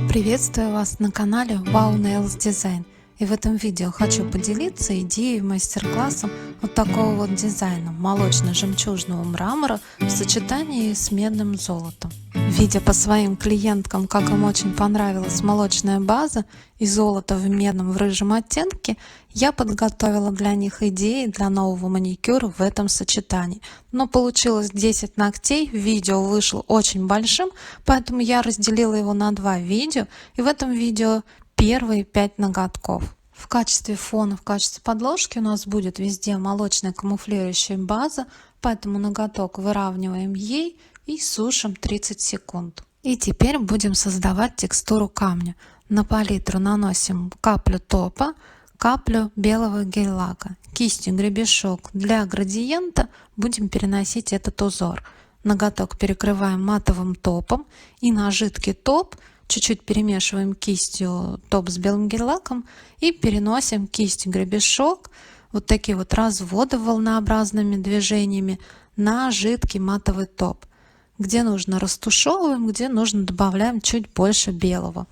Приветствую вас на канале Wow Nails Design. И в этом видео хочу поделиться идеей мастер-классом вот такого вот дизайна молочно-жемчужного мрамора в сочетании с медным золотом. Видя по своим клиенткам, как им очень понравилась молочная база и золото в медном в рыжем оттенке, я подготовила для них идеи для нового маникюра в этом сочетании. Но получилось 10 ногтей, видео вышло очень большим, поэтому я разделила его на два видео, и в этом видео первые 5 ноготков. В качестве фона, в качестве подложки у нас будет везде молочная камуфлирующая база, поэтому ноготок выравниваем ей и сушим 30 секунд. И теперь будем создавать текстуру камня. На палитру наносим каплю топа, каплю белого гель-лака. Кистью гребешок для градиента будем переносить этот узор. Ноготок перекрываем матовым топом и на жидкий топ чуть-чуть перемешиваем кистью топ с белым гель-лаком и переносим кистью гребешок, вот такие вот разводы волнообразными движениями на жидкий матовый топ. Где нужно растушевываем, где нужно добавляем чуть больше белого.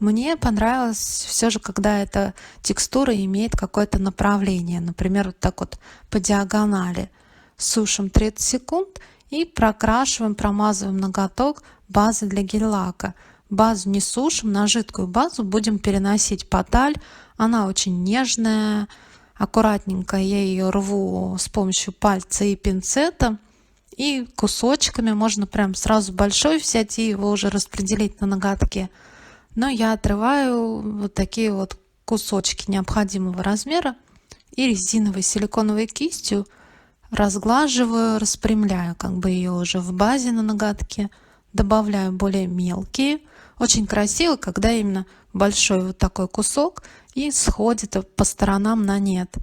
Мне понравилось все же, когда эта текстура имеет какое-то направление, например, вот так вот по диагонали. Сушим 30 секунд и прокрашиваем, промазываем ноготок базой для гель-лака. Базу не сушим, на жидкую базу будем переносить поталь. Она очень нежная, аккуратненько я ее рву с помощью пальца и пинцета. И кусочками можно прям сразу большой взять и его уже распределить на ноготке. Но я отрываю вот такие вот кусочки необходимого размера и резиновой силиконовой кистью разглаживаю, распрямляю как бы ее уже в базе на ноготке. Добавляю более мелкие. Очень красиво, когда именно большой вот такой кусок и сходит по сторонам на нет.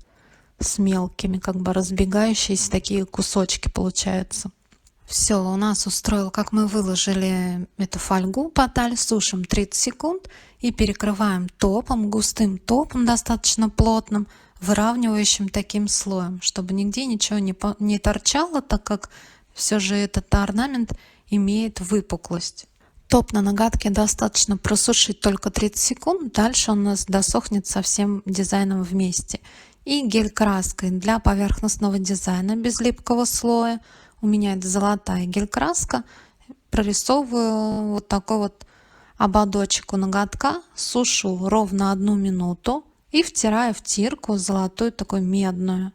С мелкими, как бы разбегающиеся такие кусочки получаются. Все, у нас устроил, как мы выложили эту фольгу поталь, сушим 30 секунд и перекрываем топом, густым топом, достаточно плотным, выравнивающим таким слоем, чтобы нигде ничего не торчало, так как все же этот орнамент имеет выпуклость. Топ на ноготке достаточно просушить только 30 секунд, дальше он у нас досохнет со всем дизайном вместе. И гель-краской для поверхностного дизайна без липкого слоя. У меня это золотая гель-краска. Прорисовываю вот такой вот ободочек у ноготка, сушу ровно 1 минуту и втираю в тирку золотую такую медную.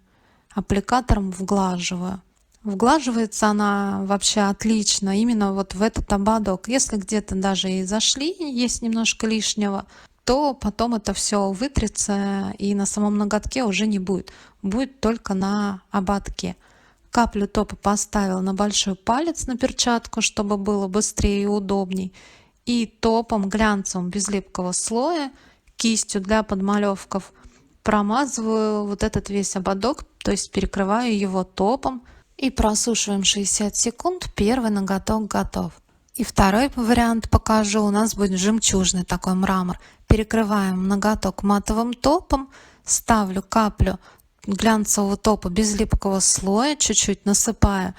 Аппликатором вглаживаю. Вглаживается она вообще отлично именно вот в этот ободок. Если где-то даже и зашли, есть немножко лишнего, то потом это все вытрется и на самом ноготке уже не будет. Будет только на ободке. Каплю топа поставила на большой палец на перчатку, чтобы было быстрее и удобней. И топом глянцевым без липкого слоя, кистью для подмалевков промазываю вот этот весь ободок, то есть перекрываю его топом и просушиваем 60 секунд. Первый ноготок готов. И второй вариант покажу. У нас будет жемчужный такой мрамор. Перекрываем ноготок матовым топом, ставлю каплю глянцевого топа без липкого слоя, чуть-чуть насыпаю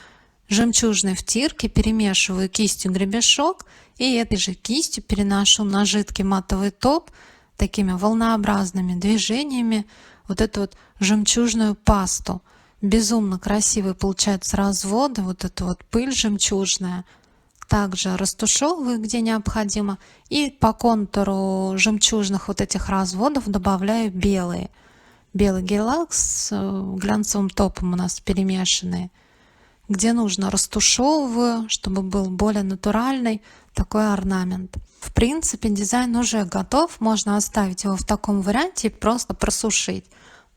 жемчужной втирки, перемешиваю кистью гребешок и этой же кистью переношу на жидкий матовый топ такими волнообразными движениями вот эту вот жемчужную пасту. Безумно красивые получаются разводы, вот эта вот пыль жемчужная. Также растушевываю, где необходимо, и по контуру жемчужных вот этих разводов добавляю белые. Белый гель-лак с глянцевым топом у нас перемешанные. Где нужно, растушевываю, чтобы был более натуральный такой орнамент. В принципе, дизайн уже готов, можно оставить его в таком варианте и просто просушить.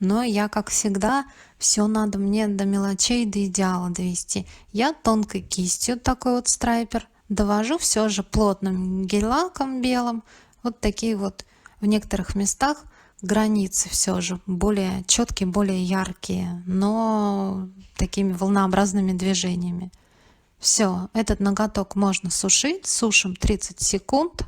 Но я, как всегда, все надо мне до мелочей, до идеала довести. Я тонкой кистью, такой вот страйпер, довожу все же плотным гель-лаком белым. Вот такие вот в некоторых местах границы все же более четкие, более яркие, но такими волнообразными движениями. Все, этот ноготок можно сушить. Сушим 30 секунд.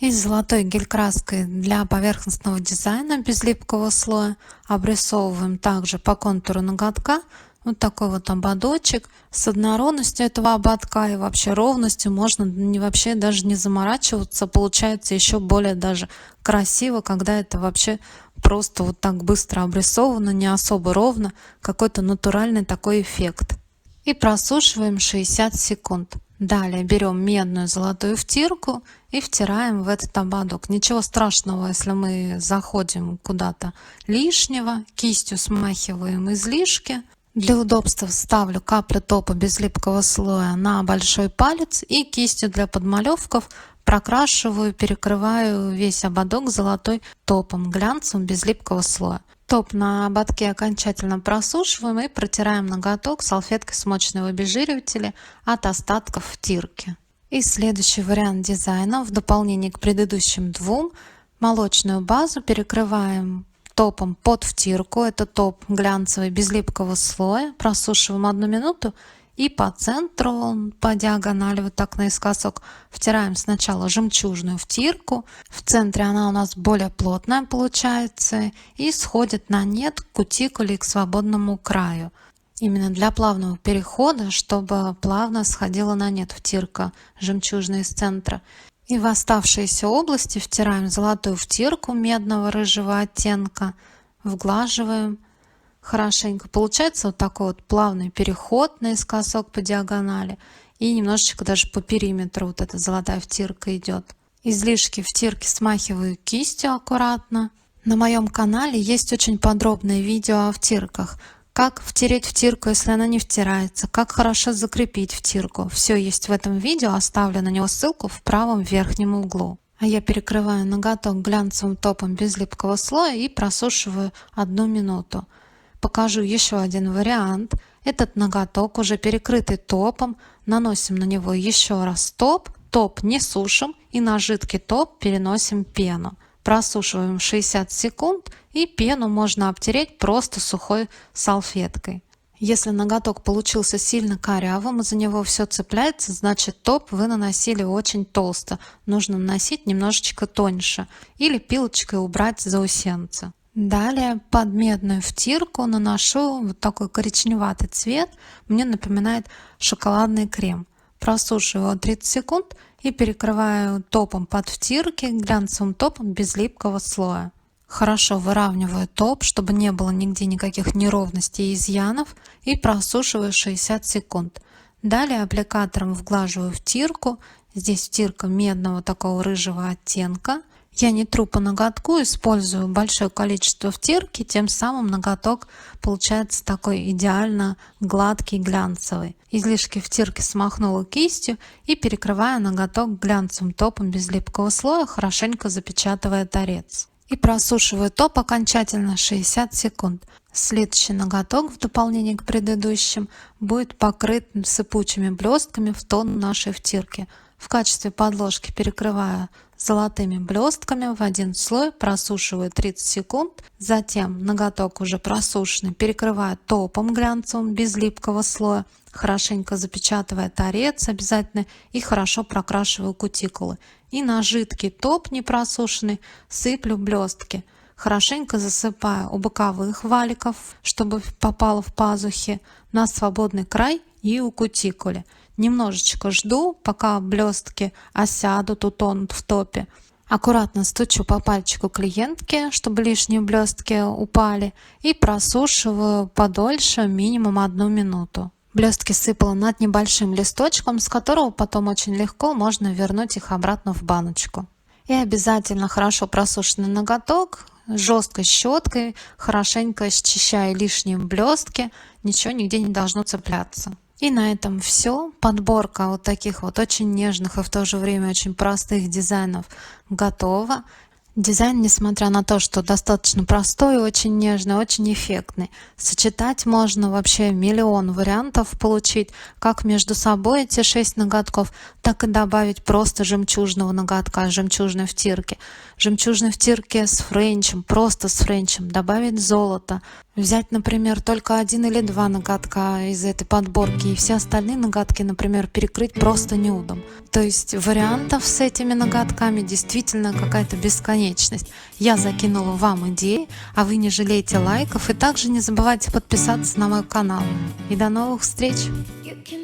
И золотой гель-краской для поверхностного дизайна без липкого слоя обрисовываем также по контуру ноготка Вот такой вот ободочек. С однородностью этого ободка и вообще ровностью можно вообще даже не заморачиваться. Получается еще более даже красиво, когда это вообще просто вот так быстро обрисовано, не особо ровно. Какой-то натуральный такой эффект. И просушиваем 60 секунд. Далее берем медную золотую втирку и втираем в этот ободок. Ничего страшного, если мы заходим куда-то лишнего, кистью смахиваем излишки. Для удобства ставлю каплю топа без липкого слоя на большой палец и кистью для подмалевков прокрашиваю, перекрываю весь ободок золотой топом, глянцевым без липкого слоя. Топ на ободке окончательно просушиваем и протираем ноготок салфеткой смоченной в обезжиривателе от остатков втирки. И следующий вариант дизайна в дополнение к предыдущим двум. Молочную базу перекрываем топом под втирку. Это топ глянцевый без липкого слоя. Просушиваем 1 минуту. И по центру, по диагонали, вот так наискосок, втираем сначала жемчужную втирку. В центре она у нас более плотная получается и сходит на нет к кутикуле и к свободному краю. Именно для плавного перехода, чтобы плавно сходила на нет втирка жемчужная из центра. И в оставшиеся области втираем золотую втирку медного рыжего оттенка, вглаживаем хорошенько. Получается вот такой вот плавный переход наискосок по диагонали и немножечко даже по периметру вот эта золотая втирка идет. Излишки втирки смахиваю кистью аккуратно. На моем канале есть очень подробное видео о втирках. Как втереть втирку, если она не втирается, как хорошо закрепить втирку. Все есть в этом видео, оставлю на него ссылку в правом верхнем углу. А я перекрываю ноготок глянцевым топом без липкого слоя и просушиваю 1 минуту. Покажу еще один вариант. Этот ноготок уже перекрытый топом. Наносим на него еще раз топ. Топ не сушим и на жидкий топ переносим пену. Просушиваем 60 секунд и пену можно обтереть просто сухой салфеткой. Если ноготок получился сильно корявым и за него все цепляется, значит топ вы наносили очень толсто. Нужно наносить немножечко тоньше или пилочкой убрать заусенцы. Далее под медную втирку наношу вот такой коричневатый цвет, мне напоминает шоколадный крем. Просушиваю его 30 секунд и перекрываю топом под втирки, глянцевым топом без липкого слоя. Хорошо выравниваю топ, чтобы не было нигде никаких неровностей и изъянов, и просушиваю 60 секунд. Далее аппликатором вглаживаю втирку, здесь втирка медного такого рыжего оттенка. Я не тру по ноготку, использую большое количество втирки, тем самым ноготок получается такой идеально гладкий, глянцевый. Излишки втирки смахнула кистью и перекрываю ноготок глянцевым топом без липкого слоя, хорошенько запечатывая торец. И просушиваю топ окончательно 60 секунд. Следующий ноготок в дополнение к предыдущим будет покрыт сыпучими блестками в тон нашей втирки. В качестве подложки перекрываю золотыми блестками в один слой, просушиваю 30 секунд. Затем ноготок уже просушенный перекрываю топом глянцевым без липкого слоя, хорошенько запечатывая торец обязательно и хорошо прокрашиваю кутикулы. И на жидкий топ непросушенный сыплю блестки. Хорошенько засыпаю у боковых валиков, чтобы попало в пазухи, на свободный край и у кутикулы. Немножечко жду, пока блестки осядут, утонут в топе. Аккуратно стучу по пальчику клиентки, чтобы лишние блестки упали, и просушиваю подольше, минимум 1 минуту. Блестки сыпала над небольшим листочком, с которого потом очень легко можно вернуть их обратно в баночку. И обязательно хорошо просушенный ноготок жесткой щеткой хорошенько счищаю лишние блестки, ничего нигде не должно цепляться. И на этом все. Подборка вот таких вот очень нежных и в то же время очень простых дизайнов готова. Дизайн, несмотря на то, что достаточно простой, очень нежный, очень эффектный. Сочетать можно вообще миллион вариантов получить, как между собой эти 6 ноготков, так и добавить просто жемчужного ноготка, жемчужной втирки. Жемчужной втирки с френчем, просто с френчем, добавить золото. Взять, например, только 1 или 2 ноготка из этой подборки и все остальные ноготки, например, перекрыть просто нюдом. То есть вариантов с этими ноготками действительно какая-то бесконечность. бесконечность. Я закинула вам идеи, а вы не жалейте лайков и также не забывайте подписаться на мой канал. И до новых встреч! You can